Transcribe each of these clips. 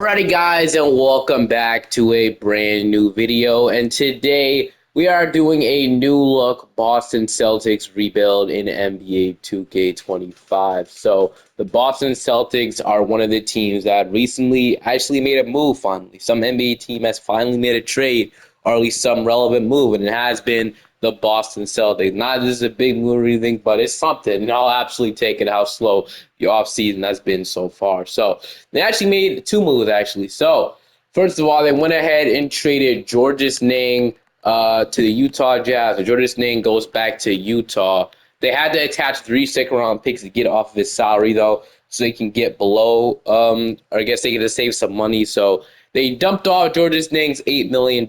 Alrighty guys, and welcome back to a brand new video, and today we are doing a new look Boston Celtics rebuild in NBA 2K25. So the Boston Celtics are one of the teams that recently actually made a move finally. Some NBA team has finally made a trade, or at least some relevant move, and it has been the Boston Celtics. Not just a big move or anything, but it's something, and I'll absolutely take it how slow the offseason has been so far. So they actually made two moves, actually. So, first of all, they went ahead and traded Georges Niang to the Utah Jazz. And Georges Niang goes back to Utah. They had to attach 3 second-round picks to get off of his salary, though, so they can get below, or I guess they get to save some money. So they dumped off Georges Niang's $8 million.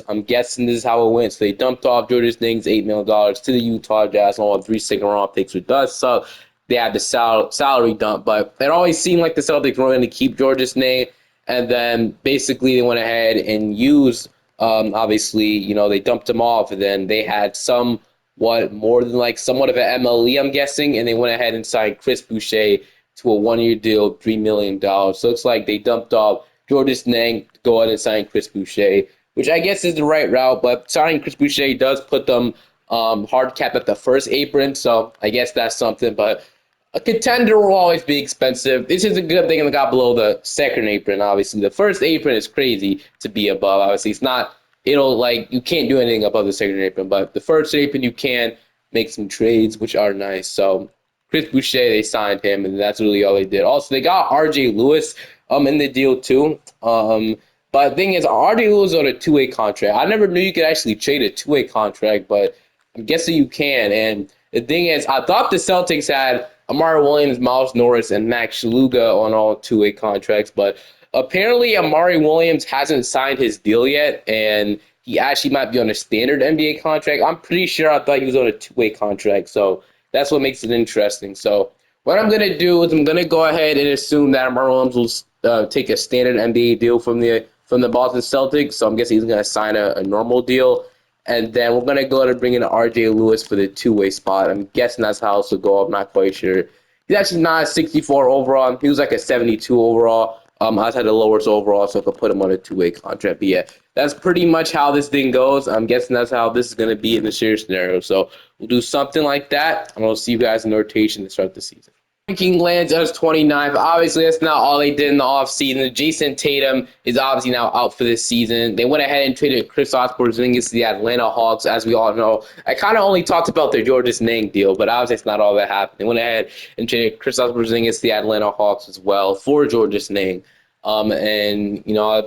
I'm guessing this is how it went. So they dumped off Georges Niang's $8 million to the Utah Jazz along with 3 second-round picks, which does suck. They had the salary dump, but it always seemed like the Celtics were going to keep Georges Niang, and then basically they went ahead and used, obviously, they dumped him off, and then they had somewhat more than like somewhat of an MLE, I'm guessing, and they went ahead and signed Chris Boucher to a 1-year deal, $3 million. So it's like they dumped off Georges Niang to go ahead and sign Chris Boucher, which I guess is the right route, but signing Chris Boucher does put them hard cap at the first apron, so I guess that's something, but a contender will always be expensive. This is a good thing that got below the second apron, obviously. The first apron is crazy to be above. Obviously, it's not, you can't do anything above the second apron, but the first apron, you can make some trades, which are nice. So, Chris Boucher, they signed him, and that's really all they did. Also, they got RJ Lewis in the deal, too. But the thing is, RJ Lewis on a two-way contract. I never knew you could actually trade a two-way contract, but I'm guessing you can. And the thing is, I thought the Celtics had Amari Williams, Miles Norris, and Max Shaluga on all two-way contracts, but apparently Amari Williams hasn't signed his deal yet, and he actually might be on a standard NBA contract. I'm pretty sure I thought he was on a two-way contract, so that's what makes it interesting. So what I'm going to do is I'm going to go ahead and assume that Amari Williams will take a standard NBA deal from the Boston Celtics, so I'm guessing he's going to sign a normal deal. And then we're going to go ahead and bring in RJ Lewis for the two-way spot. I'm guessing that's how this will go. I'm not quite sure. He's actually not a 64 overall. He was like a 72 overall. I had the lowest overall, so I could put him on a two-way contract. But yeah, that's pretty much how this thing goes. I'm guessing that's how this is going to be in the series scenario. So we'll do something like that, and I'll see you guys in the rotation to start the season. Ranking lands as 29th. Obviously, that's not all they did in the offseason. Jason Tatum is obviously now out for this season. They went ahead and traded Kristaps Porzingis to the Atlanta Hawks, as we all know. I kind of only talked about their Georges Niang deal, but obviously it's not all that happened. They went ahead and traded Kristaps Porzingis to the Atlanta Hawks as well for Georges Niang. I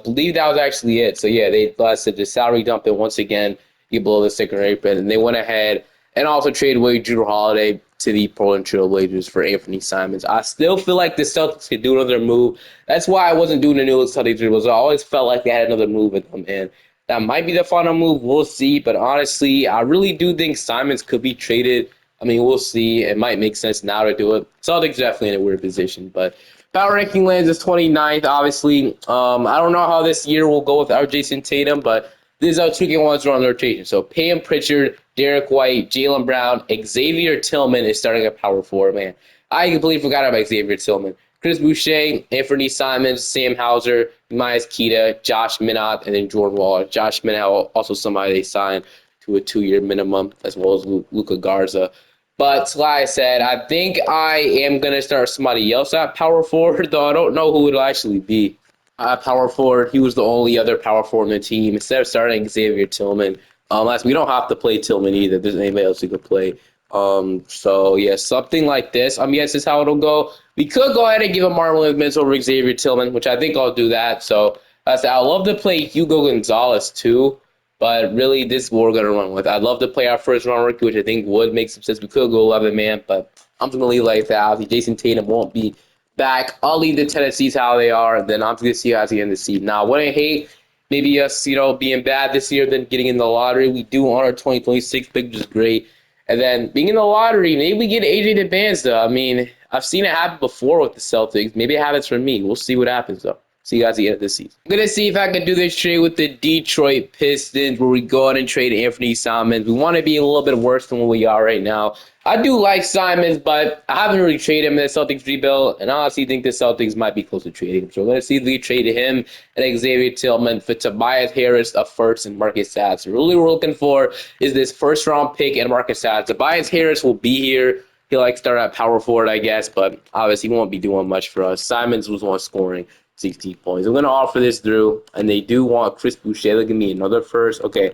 believe that was actually it. So yeah, they said the salary dump it once again, get below the second apron, and they went ahead and also traded away Drew Holiday to the Portland Trail Blazers for Anthony Simons. I still feel like the Celtics could do another move. That's why I wasn't doing the new Celtics dribbles. I always felt like they had another move in them, and that might be the final move. We'll see. But honestly, I really do think Simons could be traded. I mean, we'll see. It might make sense now to do it. Celtics definitely in a weird position, but power ranking lands is 29th. Obviously, I don't know how this year will go without Jason Tatum, but this is how 2K1s are on the rotation. So Pam Pritchard, Derek White, Jaylen Brown, Xavier Tillman is starting at power forward, man. I completely forgot about Xavier Tillman. Chris Boucher, Anthony Simons, Sam Hauser, Myers Kita, Josh Minott, and then Jordan Wall. Josh Minott, also somebody they signed to a 2-year minimum, as well as Luka Garza. But like I said, I think I am going to start somebody else at power forward, though I don't know who it'll actually be. Power forward, he was the only other power forward in the team. Instead of starting Xavier Tillman, we don't have to play Tillman either. There's anybody else who could play. So yeah, something like this. Yes, this is how it'll go. We could go ahead and give him Marlon minutes over Xavier Tillman, which I think I'll do that. So I said I'd love to play Hugo Gonzalez too, but really this is what we're gonna run with. I'd love to play our first round rookie, which I think would make some sense. We could go 11 man, but I'm just gonna leave it like that. Obviously, Jason Tatum won't be back. I'll leave the Tennessees how they are, and then I'm going to see you guys again this season. Now, what I hate, maybe us, being bad this year, then getting in the lottery. We do on our 2026 pick, which is great. And then being in the lottery, maybe we get AJ DeBanza. I mean, I've seen it happen before with the Celtics. Maybe it happens for me. We'll see what happens, though. See you guys at the end of this season. I'm going to see if I can do this trade with the Detroit Pistons where we go out and trade Anthony Simons. We want to be a little bit worse than what we are right now. I do like Simons, but I haven't really traded him in the Celtics rebuild, and I honestly think the Celtics might be close to trading him. So we're going to see if we trade him and Xavier Tillman for Tobias Harris, a first, and Marcus Sats. Really, we're looking for is this first round pick and Marcus Sats. Tobias Harris will be here. He'll start at power forward, I guess, but obviously he won't be doing much for us. Simons was one scoring 16 points. I'm going to offer this through, and they do want Chris Boucher. Look at me, another first. Okay,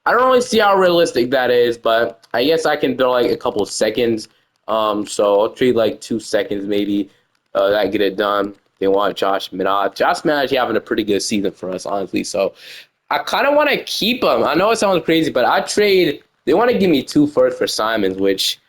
I don't really see how realistic that is, but I guess I can throw like a couple seconds. So I'll trade like 2 seconds maybe. That get it done. They want Josh Minott. Josh Minott actually having a pretty good season for us, honestly. So I kind of want to keep him. I know it sounds crazy, but I trade. They want to give me 2 firsts for Simons, which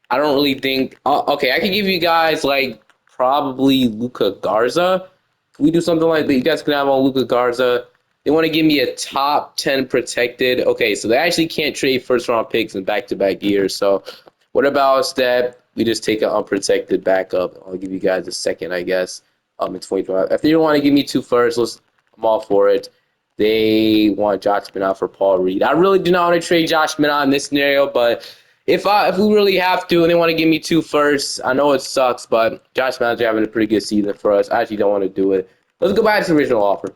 I don't really think. Okay, I can give you guys like probably Luka Garza. Can we do something like that? You guys can have on Luka Garza. They want to give me a top 10 protected. Okay, so they actually can't trade first round picks in back to back years. So what about instead we just take an unprotected backup? I'll give you guys a second, I guess. In 2025. If they don't want to give me 2 firsts, I'm all for it. They want Josh Minott for Paul Reed. I really do not want to trade Josh Minott in this scenario, but if we really have to and they want to give me 2 firsts, I know it sucks, but Josh Minott's having a pretty good season for us. I actually don't want to do it. Let's go back to the original offer.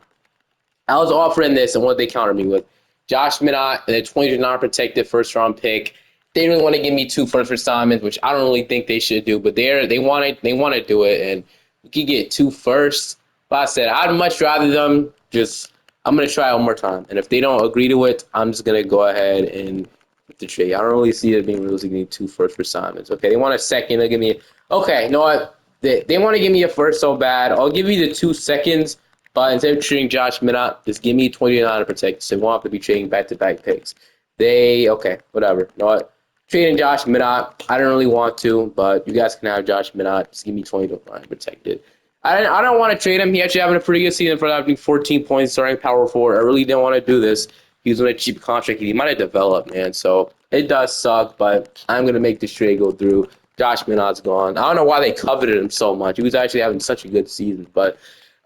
I was offering this, and what they countered me with, Josh Minott and a 20 protected first round pick. They really want to give me 2 firsts for Simons, which I don't really think they should do, but they want to do it, and we could get 2 firsts. But I said I'd much rather them just. I'm gonna try one more time, and if they don't agree to it, I'm just gonna go ahead and with the trade. I don't really see it being realistic getting 2 firsts for Simons. Okay, they want a second. They give me. Okay, you know what? They want to give me a first so bad. I'll give you the 2 seconds. But instead of trading Josh Minott, just give me 29 to protect. So we won't have to be trading back-to-back picks. Okay, whatever. You know what? Trading Josh Minott, I don't really want to, but you guys can have Josh Minott. Just give me 29 protected. I don't want to trade him. He actually having a pretty good season for having 14 points, starting power forward. I really didn't want to do this. He was on a cheap contract. He might have developed, man. So it does suck, but I'm going to make this trade go through. Josh Minott's gone. I don't know why they coveted him so much. He was actually having such a good season, but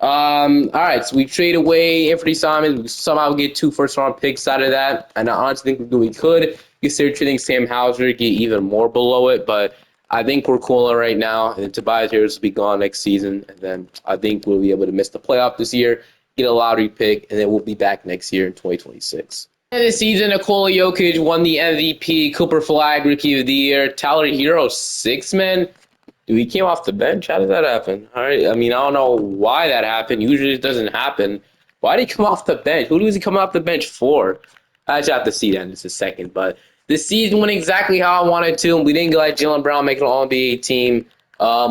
all right, so we trade away Anthony Simons. We somehow get 2 first-round picks out of that, and I honestly think we could consider trading Sam Hauser, get even more below it, but I think we're cooler right now, and Tobias Harris will be gone next season, and then I think we'll be able to miss the playoff this year, get a lottery pick, and then we'll be back next year in 2026. And this season, Nikola Jokic won the MVP, Cooper Flag Rookie of the Year, Tyler Hero 6-man. Dude, he came off the bench. How did that happen? All right. I mean, I don't know why that happened. Usually it doesn't happen. Why did he come off the bench? Who was he coming off the bench for? I just have to see that in just a second. But this season went exactly how I wanted to. We didn't get like Jaylen Brown making an All-NBA team.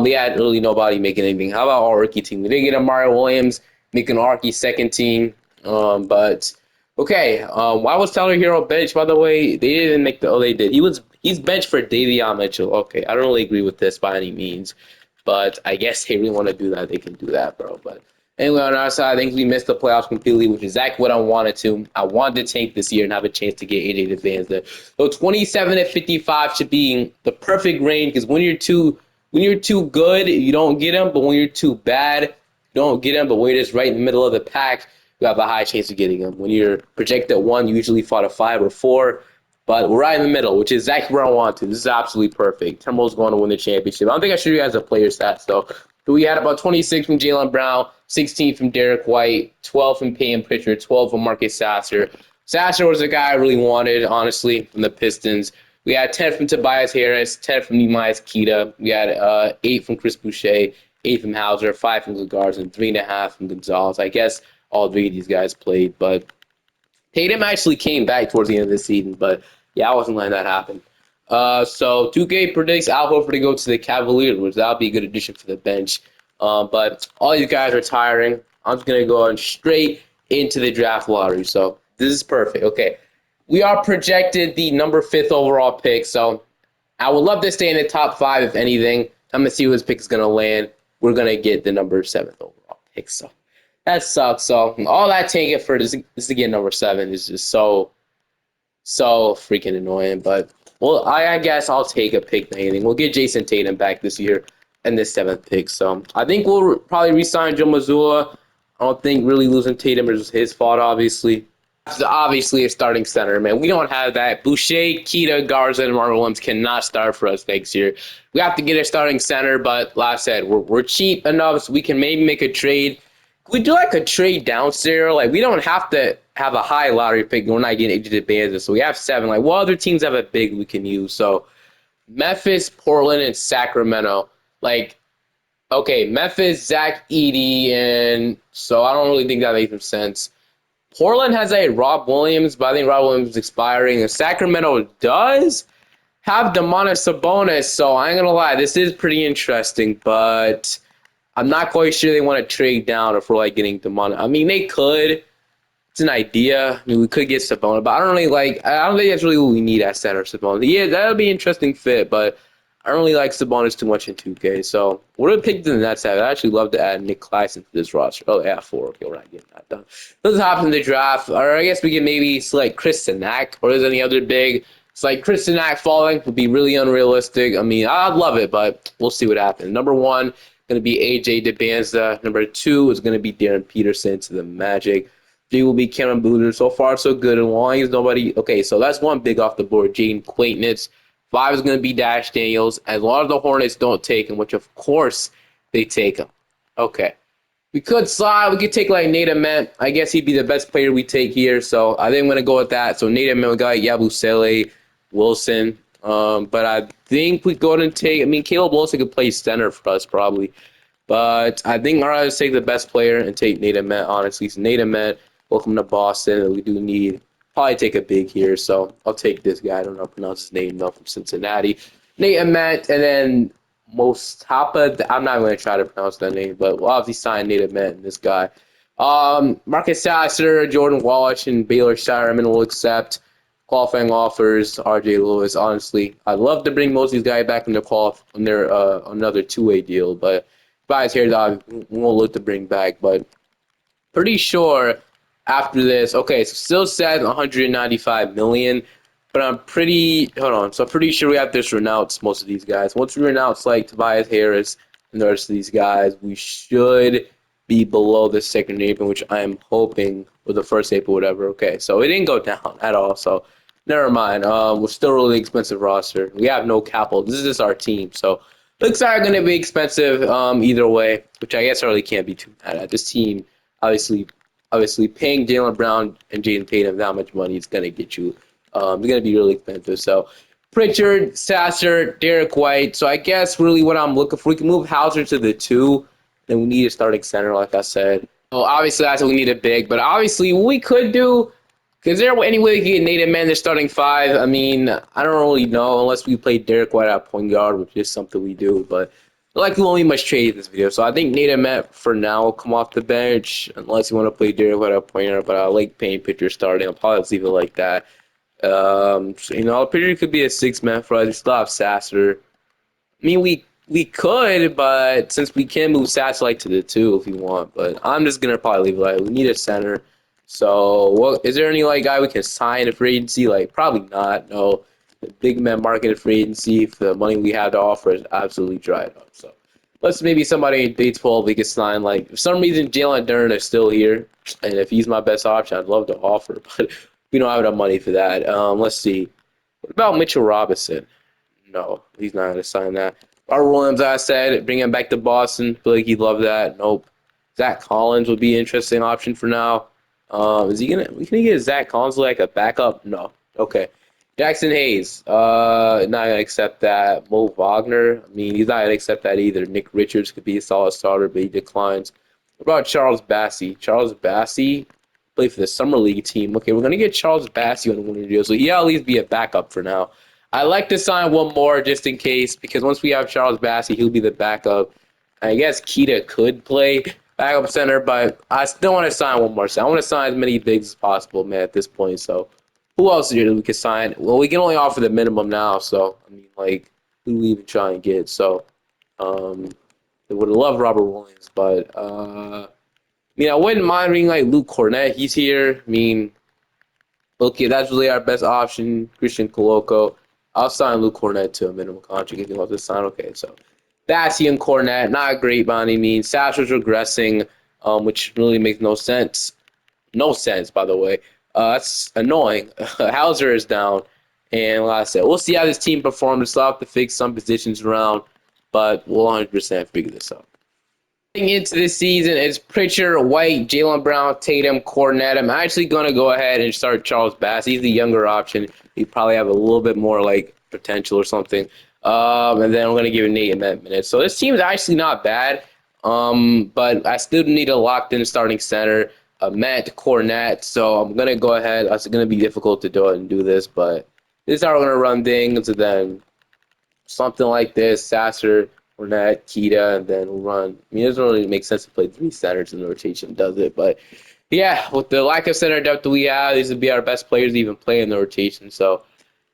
We had really nobody making anything. How about our rookie team? We didn't get Mario Williams making our rookie second team. But okay. Why was Tyler Hero benched? By the way, they didn't make the. Oh, they did. He's benched for Davion Mitchell. Okay, I don't really agree with this by any means, but I guess they really want to do that. They can do that, bro. But anyway, on our side, I think we missed the playoffs completely, which is exactly what I wanted to. I wanted to tank this year and have a chance to get AJ to Vans there. So 27 at 55 should be the perfect range because when you're too good, you don't get them, but when you're too bad, you don't get them. But when you're just right in the middle of the pack, you have a high chance of getting them. When you're projected 1, you usually fought a 5 or 4. But we're right in the middle, which is exactly where I want to. This is absolutely perfect. Timberwolves going to win the championship. I don't think I showed you guys the player stats, though. But we had about 26 from Jaylen Brown, 16 from Derek White, 12 from Payton Pritchard, 12 from Marcus Sasser. Sasser was the guy I really wanted, honestly, from the Pistons. We had 10 from Tobias Harris, 10 from Nehemiah Queta. We had 8 from Chris Boucher, 8 from Hauser, 5 from Garza, and 3.5 from Gonzalez. I guess all 3 of these guys played, but Tatum actually came back towards the end of the season, but yeah, I wasn't letting that happen. So 2K predicts Al Horford to go to the Cavaliers, which that would be a good addition for the bench. But all these guys are retiring. I'm just going to go on straight into the draft lottery. So this is perfect. Okay. We are projected the number 5th overall pick. So I would love to stay in the top 5, if anything. I'm going to see who this pick is going to land. We're going to get the number 7th overall pick. So that sucks. So all that taking for this to get number 7 is just so freaking annoying. But well, I guess I'll take a pick than anything. We'll get Jason Tatum back this year in the 7th pick. So I think we'll probably re-sign Joe Mazzulla. I don't think really losing Tatum is his fault, obviously. It's obviously a starting center, man. We don't have that. Boucher, Keita, Garza, and Marlon Williams cannot start for us next year. We have to get a starting center, but like I said, we're cheap enough so we can maybe make a trade. We do like a trade down there. Like we don't have to have a high lottery pick. We're not getting AJ Banza, so we have 7. Like what other teams have a big we can use? So Memphis, Portland, and Sacramento. Like okay, Memphis, Zach Edey, and so I don't really think that makes some sense. Portland has a Rob Williams, but I think Rob Williams is expiring. And Sacramento does have Demonis Sabonis, so I ain't gonna lie, this is pretty interesting, but I'm not quite sure they want to trade down if we're like getting Demonis. I mean, they could. It's an idea. I mean, we could get Sabonis, but I don't really like. I don't think that's really what we need at center. Sabonis. Yeah, that'll be an interesting fit, but I don't really like Sabonis too much in 2K. So what do the pick the Nets have? I'd actually love to add Nick Claxton to this roster. Oh yeah, 4. Okay, we're not getting that done. Let's hop in the draft, or I guess we can maybe select Chris Sinak, or is there any other big? It's like Chris Sinak falling would be really unrealistic. I mean, I'd love it, but we'll see what happens. Number 1 going to be AJ DeBanza. Number 2 is going to be Darren Peterson to the Magic. 3 will be Cameron Boozer. So far, so good. And long as nobody. Okay, so that's one big off the board. Jaden Quaitnitz. 5 is going to be Dash Daniels. As long as the Hornets don't take him, which of course they take him. Okay. We could slide. We could take like Nate Ament. I guess he'd be the best player we take here. So I think I'm going to go with that. So Nate Ament, we got Yabusele, Wilson. But I think we go and take. I mean, Caleb Wilson could play center for us probably. But I think I'd rather take the best player and take Nate Ament, honestly. So Nate Ament, welcome to Boston. We do need probably take a big here. So I'll take this guy. I don't know how to pronounce his name though, from Cincinnati. Nate Ament, and then Mostapa. I'm not going to try to pronounce that name, but we'll obviously sign Nate Ament and this guy. Marcus Sasser, Jordan Walsh, and Baylor Shireman will accept qualifying offers. RJ Lewis, honestly, I'd love to bring most of these guys back in their another 2-way deal, but guys here that we won't look to bring back. But pretty sure after this, okay, so still said 195 million, but I'm pretty hold on. So I'm pretty sure we have to renounce most of these guys. Once we renounce like Tobias Harris and the rest of these guys, we should be below the second April, which I am hoping, or the first April, whatever. Okay, so it didn't go down at all. So never mind. We're still really expensive roster. We have no capital. This is just our team. So looks are going to be expensive either way, which I guess I really can't be too mad at. This team, obviously paying Jaylen Brown and Jaden Tatum that much money is going to get you. They're going to be really expensive. So Pritchard, Sasser, Derek White. So I guess really what I'm looking for, we can move Hauser to the 2. Then we need a starting center, like I said. Well, obviously that's what we need a big. But obviously what we could do, is there any way we can get Nate Ament to starting 5? I mean, I don't really know unless we play Derek White at point guard, which is something we do. But like we won't be much trade in this video. So I think Nate Ament for now will come off the bench unless you want to play Derek White at point guard. But I like paying Pitcher starting. I'll probably just leave it like that. Pitcher could be a 6-man for us. We still have Sasser. I mean, we could, but since we can move Sasser like to the 2 if you want. But I'm just gonna probably leave it like we need a center. So, what is there any like guy we can sign at free agency? Like, probably not. No, the big man market at free agency for the money we have to offer is absolutely dried up. So, let's maybe somebody in day 12 we could sign. Like, for some reason, Jalen Duren is still here, and if he's my best option, I'd love to offer, but we don't have enough money for that. Let's see. What about Mitchell Robinson? No, he's not going to sign that. Robert Williams, I said, bring him back to Boston. Feel like he'd love that. Nope. Zach Collins would be an interesting option for now. Is he gonna? We can get Zach Collins like a backup? No. Okay. Jackson Hayes. Not gonna accept that. Mo Wagner. I mean, he's not gonna accept that either. Nick Richards could be a solid starter, but he declines. What about Charles Bassey? Charles Bassey played for the summer league team. Okay, we're gonna get Charles Bassey on the winter deal, so he'll at least be a backup for now. I like to sign one more just in case, because once we have Charles Bassey, he'll be the backup. I guess Keita could play backup center, but I still want to sign one more. So I want to sign as many bigs as possible, man, at this point. So who else is here that we can sign? Well, we can only offer the minimum now. So, I mean, like, who do we even try and get? So, I would love Robert Williams, but, I mean, I wouldn't mind being like Luke Cornett. He's here. I mean, okay, that's really our best option. Christian Coloco. I'll sign Luke Cornett to a minimum contract if he wants to sign. Okay, so Bassey and Cornett, not great by any means. Sasser's regressing, which really makes no sense. No sense, by the way. That's annoying. Hauser is down. And like I said, we'll see how this team performs. We'll still have to fix some positions around, but we'll 100% figure this out. Heading into this season, it's Pritchard, White, Jaylen Brown, Tatum, Cornet. I'm actually going to go ahead and start Charles Bass. He's the younger option. He probably have a little bit more like potential or something. And then I'm going to give Nate a minute. So this team is actually not bad. But I still need a locked-in starting center, Matt Cornet. So I'm going to go ahead. It's going to be difficult to do it and do this, but this is how we're going to run things. And then something like this, Sasser, Fournette, Keita, and then we'll run. I mean, it doesn't really make sense to play three centers in the rotation, does it? But yeah, with the lack of center depth that we have, these would be our best players to even play in the rotation. So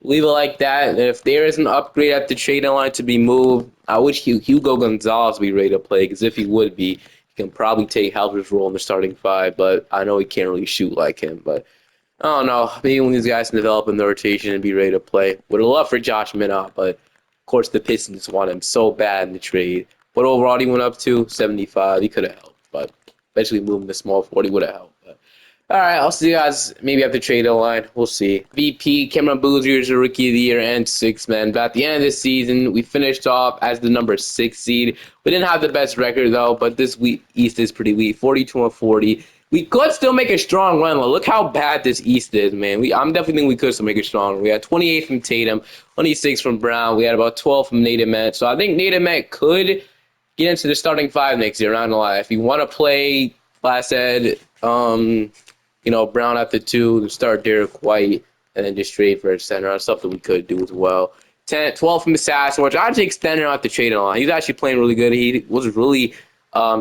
leave it like that. And if there is an upgrade at the trade line to be moved, I wish Hugo Gonzalez be ready to play, because if he would be, he can probably take Halbert's role in the starting five, but I know he can't really shoot like him. But I don't know. Maybe when these guys can develop in the rotation and be ready to play. Would have loved for Josh Minott, but of course the Pistons want him so bad in the trade. What overall he went up to? 75. He could have helped, but eventually moving to small 40 would have helped. But all right, I'll see you guys maybe at the trade line. We'll see. VP, Cameron Boozer is a rookie of the year and six man. But at the end of this season, we finished off as the number 6 seed. We didn't have the best record though, but this week East is pretty weak. 42-40. We could still make a strong run. Look how bad this East is, man. I'm definitely think we could still make it strong. We had 28 from Tatum, 26 from Brown. We had about 12 from Nate Met. So I think Nate Met could get into the starting five next year. Not gonna lie. If you want to play, like I said, Brown at the 2, start Derek White, and then just trade for a center. That's something we could do as well. 12 from Assassin, which I actually extended out the trade line. He's actually playing really good. He was really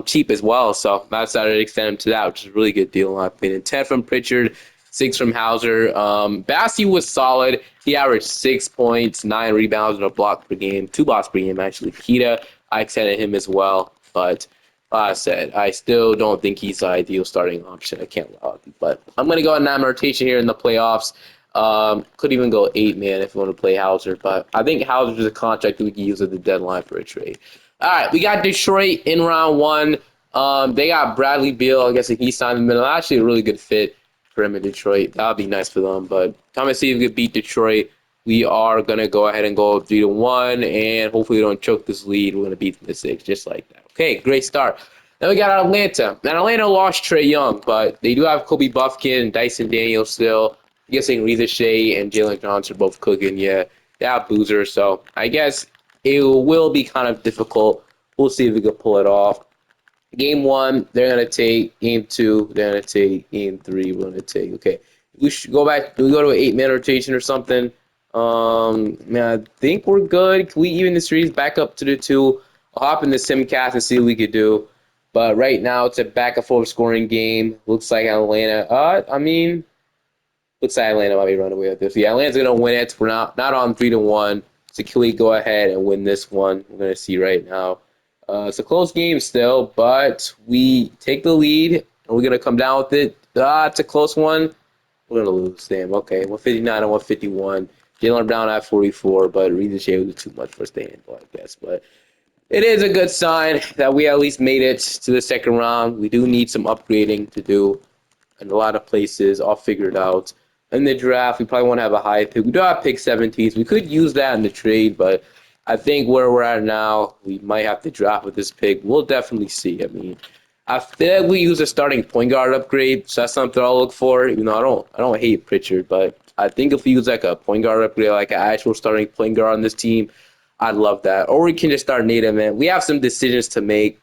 cheap as well, so I decided to extend him to that, which is a really good deal in my opinion. 10 from Pritchard, 6 from Hauser. Bassie was solid. He averaged 6 points, 9 rebounds, and a block per game. 2 blocks per game, actually. Keita, I extended him as well, but like I said, I still don't think he's the ideal starting option. I can't lie, but I'm going to go on that rotation here in the playoffs. Could even go 8-man if you want to play Hauser, but I think Hauser is a contract that we can use at the deadline for a trade. All right, we got Detroit in round 1. They got Bradley Beal. I guess if he signed in the middle, actually a really good fit for him in Detroit. That would be nice for them. But time to see if we can beat Detroit. We are going to go ahead and go 3-1, and hopefully we don't choke this lead. We're going to beat them to 6, just like that. Okay, great start. Then we got Atlanta. And Atlanta lost Trae Young, but they do have Kobe Buffkin and Dyson Daniels still. I'm guessing Reza Shea and Jalen Johnson are both cooking. Yeah, they have Boozer, so I guess it will be kind of difficult. We'll see if we can pull it off. Game 1, they're going to take. Game 2, they're going to take. Game 3, we're going to take. Okay, we should go back. Do we go to an 8-man rotation or something? Man, I think we're good. Can we even the series back up to the 2? I'll hop in the Simcast and see what we could do. But right now, it's a back-and-forth scoring game. Looks like Atlanta. Looks like Atlanta might be running away with this. Yeah, Atlanta's going to win it. We're not on 3-1. So can we go ahead and win this one? We're going to see right now. It's a close game still, but we take the lead, and we're going to come down with it. It's a close one. We're going to lose. Damn, okay. 159 and 151. Jaylen Brown at 44, but Reza Shea was too much for us to handle, I guess. But it is a good sign that we at least made it to the second round. We do need some upgrading to do in a lot of places, all figured out. In the draft, we probably want to have a high pick. We do have pick 17s. We could use that in the trade, but I think where we're at now, we might have to draft with this pick. We'll definitely see. I mean, I feel like we use a starting point guard upgrade, so that's something I'll look for. You know, I don't hate Pritchard, but I think if we use like a point guard upgrade, like an actual starting point guard on this team, I'd love that. Or we can just start native, man. We have some decisions to make,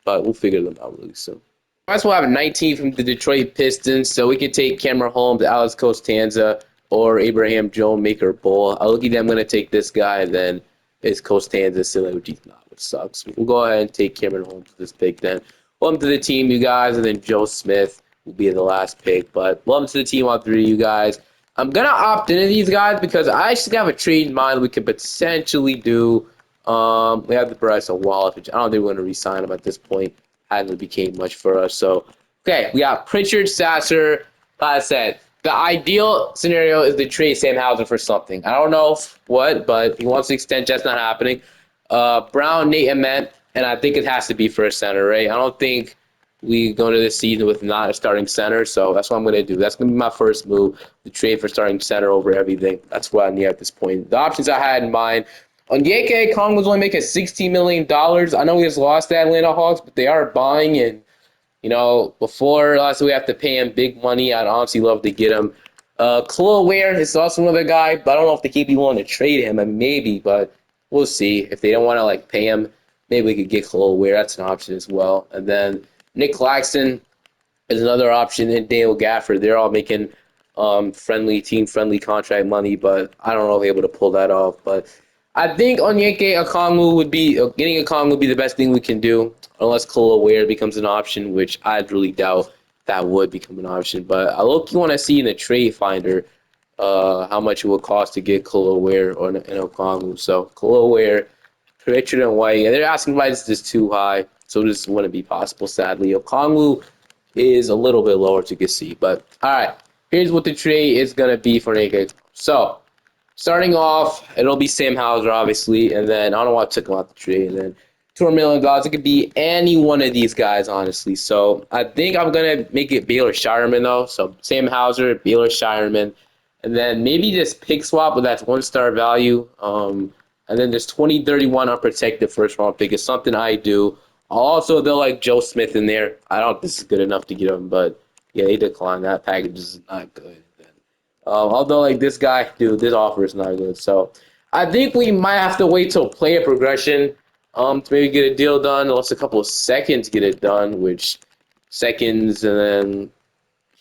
but we'll figure them out really soon. Might as well have 19 from the Detroit Pistons, so we can take Cameron Holmes, Alex Costanza, or Abraham Joe Maker Bull. I'll look at them. I'm going to take this guy, and then it's Costanza still, which sucks. We'll go ahead and take Cameron Holmes with this pick then. Welcome to the team, you guys, and then Joe Smith will be the last pick. But welcome to the team, all 3 of you guys. I'm going to opt into these guys because I actually have a trade in mind we could potentially do. We have the Bryson Wallace, which I don't think we're going to re-sign him at this point. Hadn't became much for us. So, okay, we got Pritchard, Sasser. Like I said, the ideal scenario is to trade Sam Hauser for something. I don't know what, but he wants to extend. That's not happening. Brown, Nate, and I think it has to be for a center, right? I don't think we go into this season with not a starting center, so that's what I'm going to do. That's going to be my first move, the trade for starting center over everything. That's what I need at this point. The options I had in mind, Onyeka Kong was only making $16 million. I know he just lost the Atlanta Hawks, but they are buying, and before last we have to pay him big money. I'd honestly love to get him. Khalil Ware is also another guy, but I don't know if they keep willing to trade him. And maybe, but we'll see. If they don't want to pay him, maybe we could get Khalil Ware. That's an option as well. And then Nick Claxton is another option, and Dale Gafford. They're all making team-friendly contract money, but I don't know if they're able to pull that off. But I think Onyeka Okongwu getting Okongwu would be the best thing we can do, unless Khalil Ware becomes an option, which I really doubt that would become an option. But I want to see in the trade finder how much it would cost to get Khalil Ware or an Okongwu. So Khalil Ware, Pritchard and White, and they're asking why this is too high, so this wouldn't be possible, sadly. Okongwu is a little bit lower to see, but all right. Here's what the trade is gonna be for Naked. So starting off, it'll be Sam Hauser, obviously, and then I don't know why I took him out the trade, and then $200 million. It could be any one of these guys, honestly. So I think I'm gonna make it Baylor Shireman though. So Sam Hauser, Baylor Shireman, and then maybe just pick swap, but that's 1-star value. And then there's 2031 unprotected first round pick. It's something I do. Also, they'll like Joe Smith in there. I don't think this is good enough to get him, but yeah, they declined. That package is not good. Although, this guy, dude, this offer is not good. So I think we might have to wait till player progression to maybe get a deal done. Unless a couple of seconds get it done, which seconds, and then,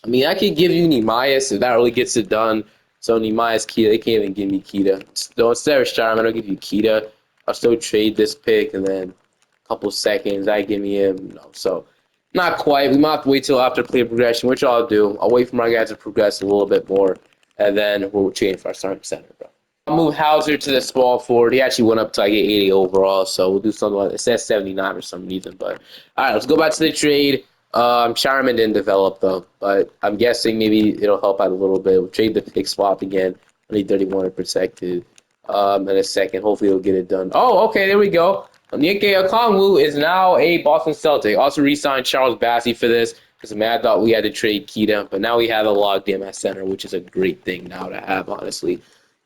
I mean, I could give you Nehemias if that really gets it done. So Nehemias, Keita, they can't even give me Keita. So instead of Sharman, I'll give you Keita. I'll still trade this pick, and then a couple seconds, I give me him. No, so not quite. We might have to wait till after player progression, which I'll do. I'll wait for my guys to progress a little bit more, and then we'll change for our starting center, bro. I'll move Hauser to the small forward. He actually went up to 80 overall, so we'll do something like it says 79 for some reason. But all right, let's go back to the trade. Shireman didn't develop though, but I'm guessing maybe it'll help out a little bit. We'll trade the pick swap again. I need 31 protected. In a second, hopefully it'll get it done. Oh, okay, there we go. Onyeka Okongwu is now a Boston Celtic. Also re-signed Charles Bassey for this because I thought we had to trade Keita, but now we have a logged in at center, which is a great thing now to have, honestly.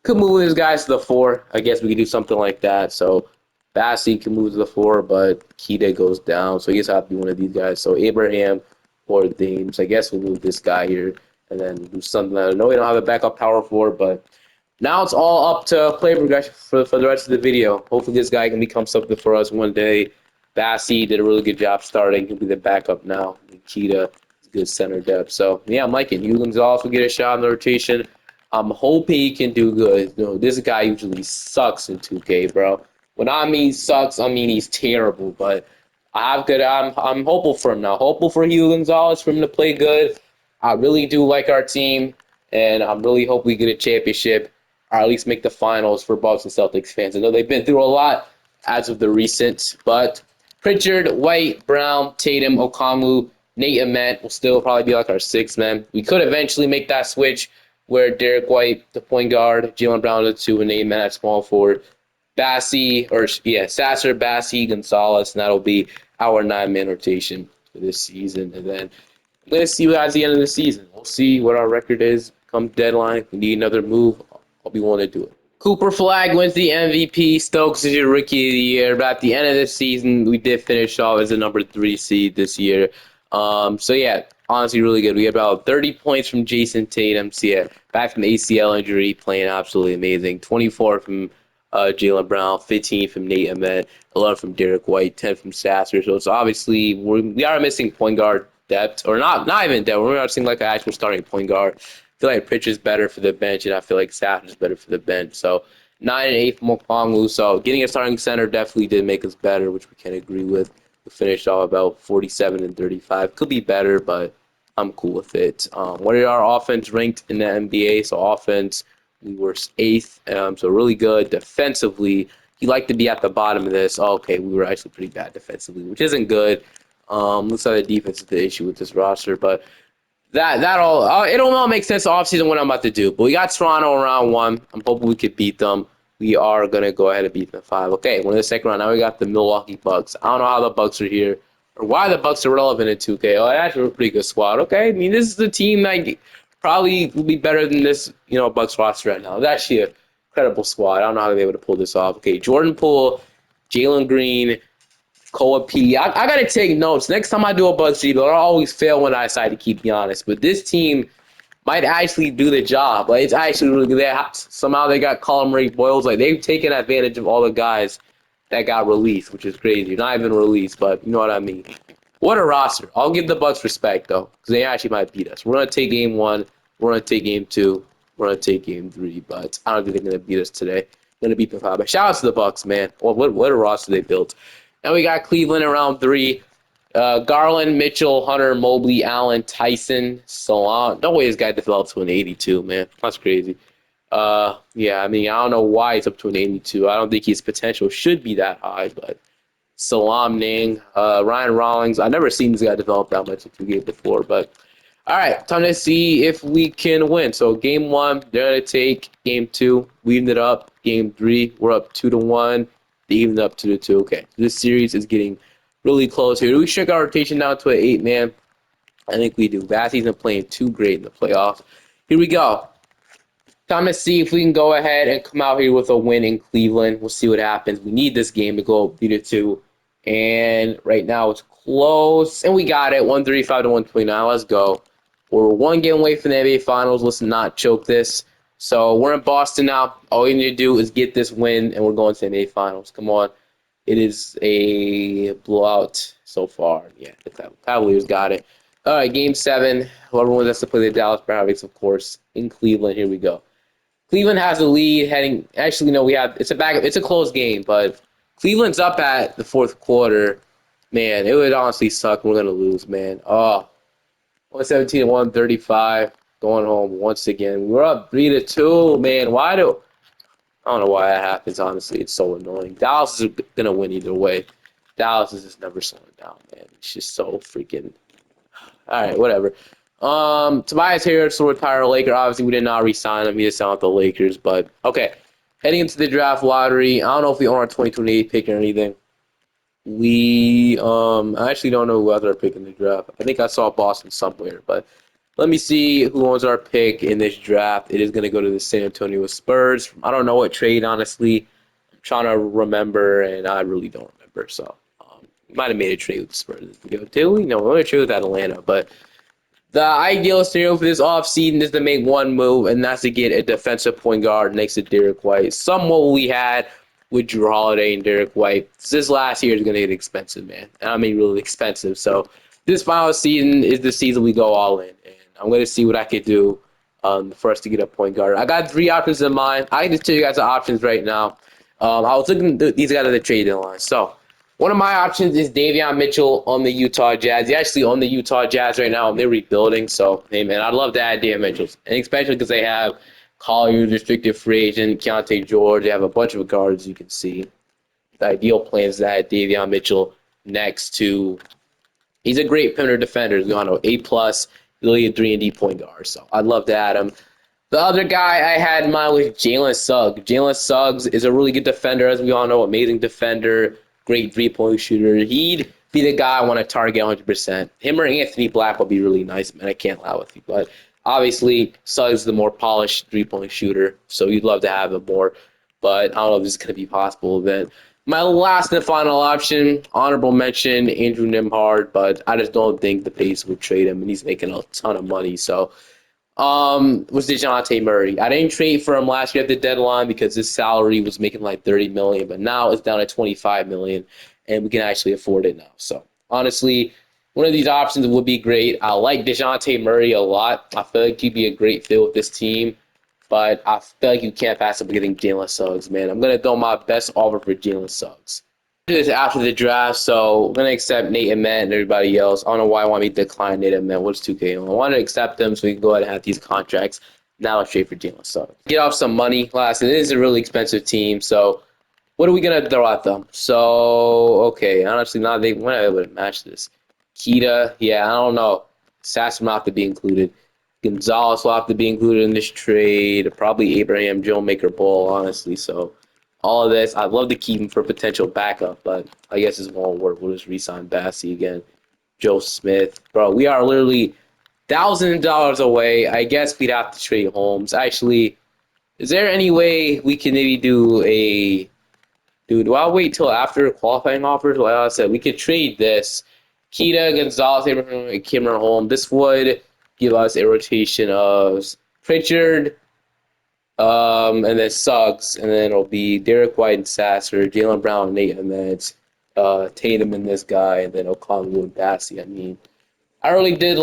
Could move his guys to the 4. I guess we could do something like that. So Bassey can move to the 4, but Keita goes down. So he guess I have to be one of these guys. So Abraham or Thames. I guess we'll move this guy here and then do something. I know we don't have a backup power for, but now it's all up to play progression for the rest of the video. Hopefully this guy can become something for us one day. Bassey did a really good job starting. He'll be the backup now. Keita is good center depth. So, yeah, I'm liking it. Gonzalez will get a shot in the rotation. I'm hoping he can do good. This guy usually sucks in 2K, bro. When I mean sucks, I mean he's terrible. But I'm hopeful for him now. Hopeful for Hugo Gonzalez for him to play good. I really do like our team, and I'm really hope we get a championship, or at least make the finals for Boston Celtics fans. I know they've been through a lot as of the recent, but Pritchard, White, Brown, Tatum, Okongwu, Nate Ament will still probably be like our 6th man. We could eventually make that switch where Derek White, the point guard, Jaylen Brown, the 2, and Nate Ament at small forward. Sasser, Bassey, Gonzalez, and that'll be our 9-man rotation for this season. And then I'm going to see what at the end of the season. We'll see what our record is come deadline. If we need another move, I'll be willing to do it. Cooper Flag wins the MVP. Stokes is your rookie of the year. But at the end of the season, we did finish off as a number 3 seed this year. So, yeah, honestly, really good. We had about 30 points from Jason Tatum. So, yeah, back from ACL injury, playing absolutely amazing. 24 from Jaylen Brown, 15 from Nate Ament, 11 from Derek White, 10 from Sasser. So, it's obviously we are missing point guard depth, or not even depth. We're not missing like an actual starting point guard. I feel like Pritchard's better for the bench, and I feel like Sasser's better for the bench. So 9 and 8 from Okongwu. So getting a starting center definitely did make us better, which we can agree with. We finished off about 47 and 35. Could be better, but I'm cool with it. What are our offense ranked in the NBA? So offense, we were 8th, so really good. Defensively, you like to be at the bottom of this. Oh, okay, we were actually pretty bad defensively, which isn't good. Looks like the defense is the issue with this roster, but it'll all make sense offseason what I'm about to do. But we got Toronto in round 1. I'm hoping we could beat them. We are gonna go ahead and beat them 5. Okay, we're in the second round. Now we got the Milwaukee Bucks. I don't know how the Bucks are here. or why the Bucks are relevant in 2K. Oh, that's a pretty good squad. Okay, I mean, this is the team that probably will be better than this, Bucks roster right now. It's actually a credible squad. I don't know how they were able to pull this off. Okay, Jordan Poole, Jalen Green, Koa P. I gotta take notes. Next time I do a Bucks rebuild, I always fail when I decide to keep me honest. But this team might actually do the job. Like, it's actually really good. Somehow they got Colin Murray Boyles. Like, they've taken advantage of all the guys that got released, which is crazy. Not even released, but you know what I mean. What a roster. I'll give the Bucks respect, though, because they actually might beat us. We're going to take game 1. We're going to take game 2. We're going to take game 3, but I don't think they're going to beat us today. Going to beat them 5. But shout out to the Bucks, man. What a roster they built. And we got Cleveland in round 3. Garland, Mitchell, Hunter, Mobley, Allen, Tyson, Salon. No way this guy developed to an 82, man. That's crazy. Yeah, I mean, I don't know why he's up to an 82. I don't think his potential should be that high, but Salam Ning, Ryan Rawlings. I've never seen this guy develop that much in 2K before, but all right, time to see if we can win. So game 1, they're gonna take game 2. We evened it up. Game 3, we're up 2-1. They evened up 2-2. Okay, this series is getting really close here. Do we shrink our rotation down to an 8-man? I think we do. Bassey's been playing too great in the playoffs. Here we go. Time to see if we can go ahead and come out here with a win in Cleveland. We'll see what happens. We need this game to go beat it 2. And right now it's close. And we got it. 135 to 129. Let's go. We're 1 game away from the NBA Finals. Let's not choke this. So we're in Boston now. All we need to do is get this win, and we're going to the NBA Finals. Come on. It is a blowout so far. Yeah, the Cavaliers got it. All right, game 7. Whoever wants us to play the Dallas Mavericks, of course, in Cleveland. Here we go. Cleveland has the lead heading. Actually, no, it's a close game, but Cleveland's up at the 4th quarter. Man, it would honestly suck. We're gonna lose, man. Oh, 117 to 135. Going home once again. We're up 3-2. Man, I don't know why that happens. Honestly, it's so annoying. Dallas is gonna win either way. Dallas is just never slowing down, man. It's just so freaking. All right, whatever. Tobias Harris will retire a Laker. Obviously, we did not re-sign him. He just signed with the Lakers. But, okay. Heading into the draft lottery, I don't know if we own our 2028 pick or anything. I actually don't know who else are picking the draft. I think I saw Boston somewhere. But let me see who owns our pick in this draft. It is going to go to the San Antonio Spurs. I don't know what trade, honestly. I'm trying to remember, and I really don't remember. So, we might have made a trade with the Spurs. Did we? No, we made a trade with Atlanta. But the ideal scenario for this offseason is to make one move, and that's to get a defensive point guard next to Derek White. Somewhat what we had with Drew Holiday and Derek White. This last year is going to get expensive, man. And I mean really expensive. So this final season is the season we go all in. And I'm going to see what I could do for us to get a point guard. I got 3 options in mind. I can just tell you guys the options right now. I was looking at these guys at the trade deadline. So one of my options is Davion Mitchell on the Utah Jazz. He's actually on the Utah Jazz right now, and they're rebuilding. So, hey, man, I'd love to add Davion Mitchell, and especially because they have Collier, restricted free agent, Keontae George. They have a bunch of guards you can see. The ideal plan is to add Davion Mitchell next to – he's a great perimeter defender. He's on an A+, really a 3-and-D point guard. So I'd love to add him. The other guy I had in mind was Jalen Suggs. Jalen Suggs is a really good defender, as we all know, amazing defender. Great three-point shooter. He'd be the guy I want to target 100%. Him or Anthony Black would be really nice, man. I can't lie with you. But obviously, Suggs is the more polished three-point shooter, so you'd love to have him more. But I don't know if this is going to be possible then. My last and final option, honorable mention, Andrew Nimhard, but I just don't think the Pacers would trade him, and he's making a ton of money. So was DeJounte Murray. I didn't trade for him last year at the deadline because his salary was making like $30 million, but now it's down to $25 million, and we can actually afford it now. So honestly, one of these options would be great. I like DeJounte Murray a lot. I feel like he'd be a great fit with this team, but I feel like you can't pass up getting Jalen Suggs, man. I'm gonna throw my best offer for Jalen Suggs. This after the draft, so I'm gonna accept Nate and Matt and everybody else. I don't know why I want me to decline Nate and Matt. What's 2K on? I want to accept them so we can go ahead and have these contracts. Now let's trade for Jalen Suggs. Get off some money last, and it is a really expensive team. So what are we gonna throw at them? So okay, honestly, now they weren't able to match this. Keita, yeah, I don't know. Sasson will have to be included. Gonzalez will have to be included in this trade. Probably Abraham, Joe Maker Ball, honestly. So all of this. I'd love to keep him for potential backup, but I guess it won't work. We'll just re-sign Bassie again. Joe Smith, bro, we are literally $1,000 away. I guess we'd have to trade Holmes. Actually, is there any way we can maybe do a dude? Do I wait till after qualifying offers? Like I said, we could trade this. Keita, Gonzalez, Abraham, Cameron Holmes. This would give us a rotation of Pritchard, and then Suggs, and then it'll be Derek White and Sasser, Jaylen Brown and Nate Ahmed, Tatum and this guy, and then Okongwu and Bassie. I mean, I really did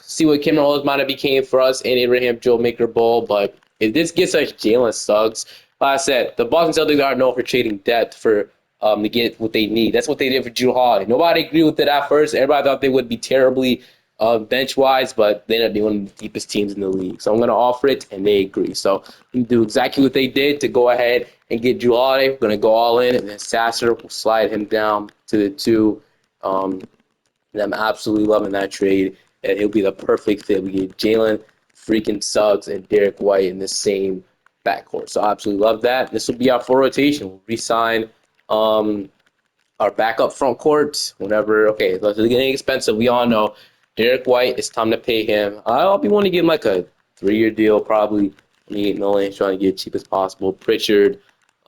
see what Cameron Holmes might have became for us and Abraham Joe Maker Bowl, but if this gets us Jalen Suggs, like I said, the Boston Celtics are known for trading depth for to get what they need. That's what they did for Drew Holiday. Nobody agreed with it at first. Everybody thought they would be terribly bench wise, but they ended up being one of the deepest teams in the league. So I'm going to offer it, and they agree. So we do exactly what they did to go ahead and get Drew Holiday. We're going to go all in, and then Sasser will slide him down to the 2. And I'm absolutely loving that trade. And he'll be the perfect fit. We get Jalen freaking Suggs and Derek White in the same backcourt. So I absolutely love that. This will be our full rotation. We'll re-sign our backup front court whenever. Okay, it's getting expensive. We all know Derek White. It's time to pay him. I'll be wanting to give him like a 3-year deal, probably $28 million. Trying to get as cheap as possible. Pritchard,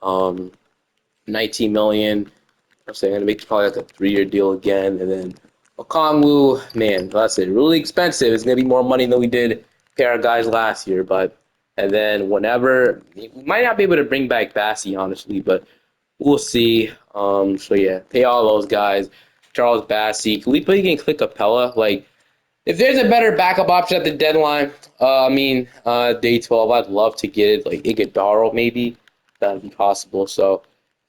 19 million. I'm saying I'm gonna make probably like a 3-year deal again, and then Okongwu, man, that's it. Really expensive. It's gonna be more money than we did pay our guys last year, but and then whenever we might not be able to bring back Bassie, honestly, but we'll see. So yeah, pay all those guys. Charles Bassie. Can we play again Click Capella? Like, if there's a better backup option at the deadline, day 12, I'd love to get it. Like Iguodaro, maybe that'd be possible. So,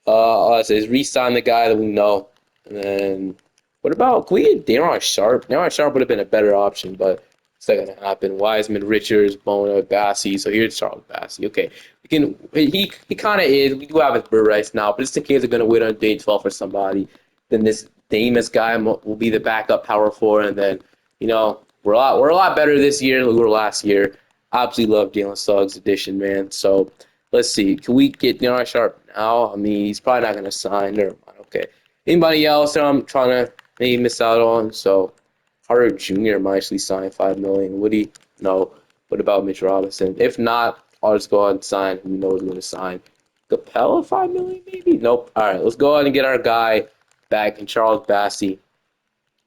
all I say is re-sign the guy that we know, and then what about can we get Daron Sharp? Daron Sharp would have been a better option, but it's not gonna happen. Wiseman, Richards, Bona, Bassie. So here's Charles Bassie. Okay, we can. He kind of is. We do have his bird rights now, but just in case they're gonna wait on day 12 for somebody, then this Damus guy will be the backup power forward, and then we're a lot better this year than we were last year. Absolutely love Jalen Suggs addition, man. So let's see. Can we get Daron Sharp now? I mean, he's probably not going to sign. Never mind. Okay. Anybody else that I'm trying to maybe miss out on? So Carter Jr. might actually sign $5 million. Woody? No. What about Mitch Robinson? If not, I'll just go ahead and sign. We know he's going to sign. Capella, $5 million maybe? Nope. All right. Let's go ahead and get our guy back in Charles Bassie.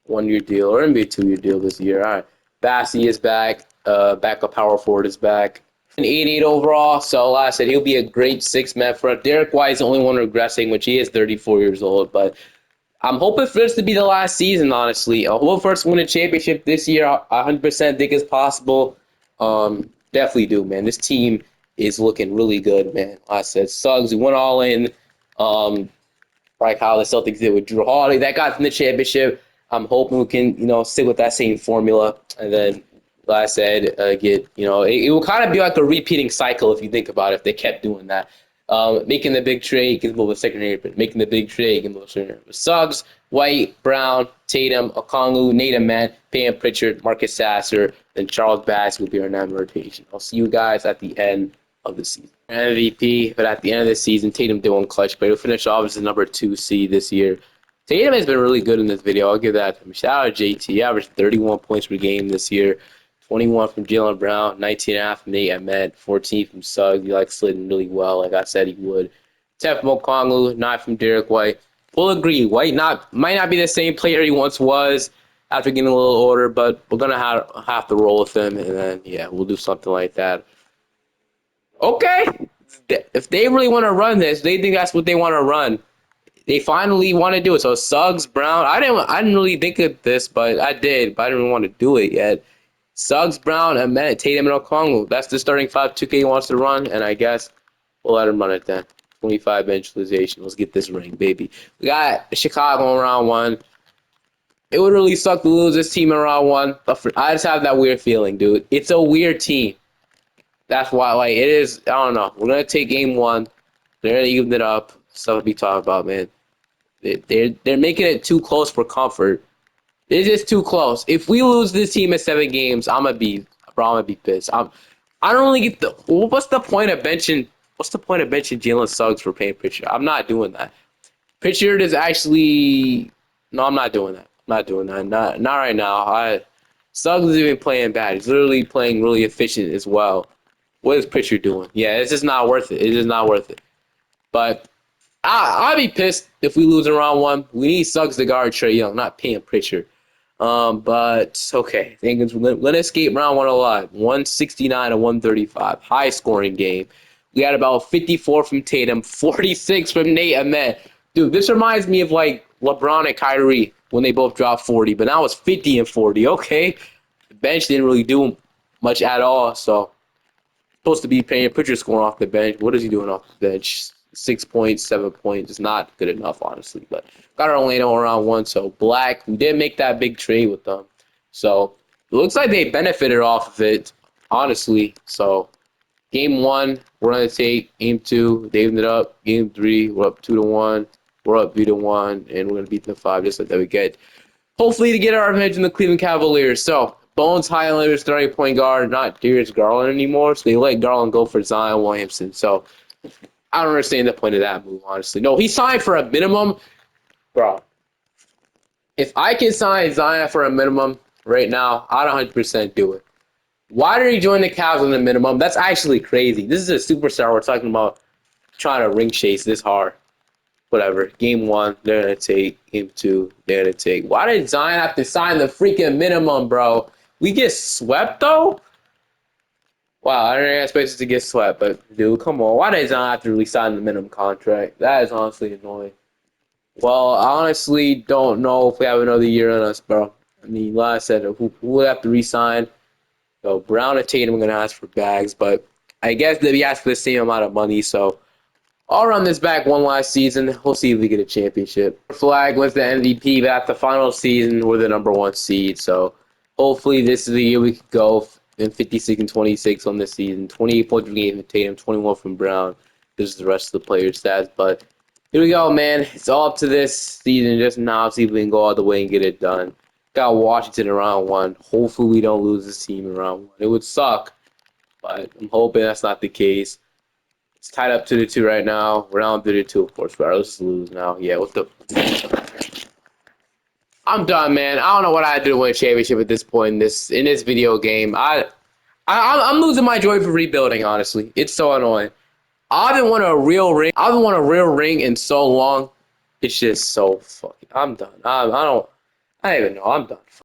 1-year deal, or maybe a 2-year deal this year. All right. Bassie is back. Backup power forward is back. An 88 overall. So, like I said, he'll be a great 6-man for us. Derek White is the only one regressing, which he is 34 years old. But I'm hoping for this to be the last season, honestly. I hope for us to win a championship this year. 100% think it's possible. Definitely do, man. This team is looking really good, man. Like I said, Suggs, we went all in. Like how the Celtics did with Drew Holiday. That got them the championship. I'm hoping we can, stick with that same formula. And then, like I said, it will kind of be like a repeating cycle if you think about it, if they kept doing that. Making the big trade, can move a secondary, but making the big trade, can move a secondary. Suggs, White, Brown, Tatum, Okongwu, Nate Ahmed, Pam Pritchard, Marcus Sasser, then Charles Bass will be our number rotation. I'll see you guys at the end of the season. MVP, but at the end of the season, Tatum did one clutch, but he'll finish off as the number 2 seed this year. Tatum has been really good in this video. I'll give that to him. Shout out to JT. He averaged 31 points per game this year. 21 from Jaylen Brown, 19.5 from Nate Ahmed, 14 from Suggs. He slid in really well, like I said he would. 10 from Okongwu, 9 from Derek White. Full agree, White might not be the same player he once was after getting a little older, but we're gonna have to roll with him, and then we'll do something like that. Okay, if they really want to run this, they think that's what they want to run. They finally want to do it. So Suggs, Brown. I didn't really think of this, but I did. But I didn't want to do it yet. Suggs, Brown, Ahmed, Tatum, and Okongwu. That's the starting 5 2K wants to run, and I guess we'll let him run it then. 25 bench utilization. Let's get this ring, baby. We got Chicago in round 1. It would really suck to lose this team in round 1, but I just have that weird feeling, dude. It's a weird team. That's why, it is. I don't know. We're gonna take game 1. They're gonna even it up. Stuff to be talking about, man. They're making it too close for comfort. It's just too close. If we lose this team in 7 games, I'm gonna be pissed. I don't really get what's the point of benching what's the point of benching Jalen Suggs for paying Pritchard? I'm not doing that. Pritchard is actually no, I'm not doing that. I'm not doing that. Not right now. Suggs is even playing bad. He's literally playing really efficient as well. What is Pritchard doing? Yeah, it's just not worth it. It's just not worth it. But I'd be pissed if we lose in round one. We need Suggs to guard Trae Young, not paying Pritchard. But okay, England's let us escape round one alive. 169 to 135, high scoring game. We had about 54 from Tatum, 46 from Nate Ahmed. Dude, this reminds me of like LeBron and Kyrie when they both dropped 40, but now it's 50 and 40. Okay, the bench didn't really do much at all, so supposed to be paying Pritchard scoring off the bench. What is he doing off the bench? 6 points, 7 points. It's not good enough, honestly. But got Orlando around one. So Black, we did make that big trade with them. So it looks like they benefited off of it, honestly. So game one, we're gonna take game two. They ended up game three. We're up 2-1. We're up 3-1, and we're gonna beat them 5 just like that. We get hopefully to get our revenge in the Cleveland Cavaliers. So Bones Highlanders starting point guard, not Darius Garland anymore. So they let Garland go for Zion Williamson. So I don't understand the point of that move, honestly. No, he signed for a minimum. Bro, if I can sign Zion for a minimum right now, I'd 100% do it. Why did he join the Cavs on the minimum? That's actually crazy. This is a superstar we're talking about trying to ring chase this hard. Whatever. Game one, they're going to take. Game two, they're going to take. Why did Zion have to sign the freaking minimum, bro? We get swept, though? Wow, I didn't expect us to get swept, but dude, come on. Why did Zion have to really sign the minimum contract? That is honestly annoying. Well, I honestly don't know if we have another year on us, bro. I mean, like I said, who will have to re-sign? So Brown and Tatum are going to ask for bags, but I guess they'll be asked for the same amount of money, so I'll run this back one last season. We'll see if we get a championship. Flag was the MVP, but at the final season, we're the number one seed. So hopefully this is the year we could go in 56 and 26 on this season. 28 points per game from Tatum, 21 from Brown. This is the rest of the players' stats. But here we go, man. It's all up to this season just now. See if we can go all the way and get it done. Got Washington in round one. Hopefully we don't lose this team in round one. It would suck, but I'm hoping that's not the case. It's tied up 2-2 right now. We're down 3-2, of course. Let's just lose now. Yeah, what the? I'm done, man. I don't know what I do to win a championship at this point in this video game. I'm losing my joy for rebuilding. Honestly, it's so annoying. I haven't won a real ring. I haven't won a real ring in so long. It's just so fucking. I'm done. I don't even know. I'm done.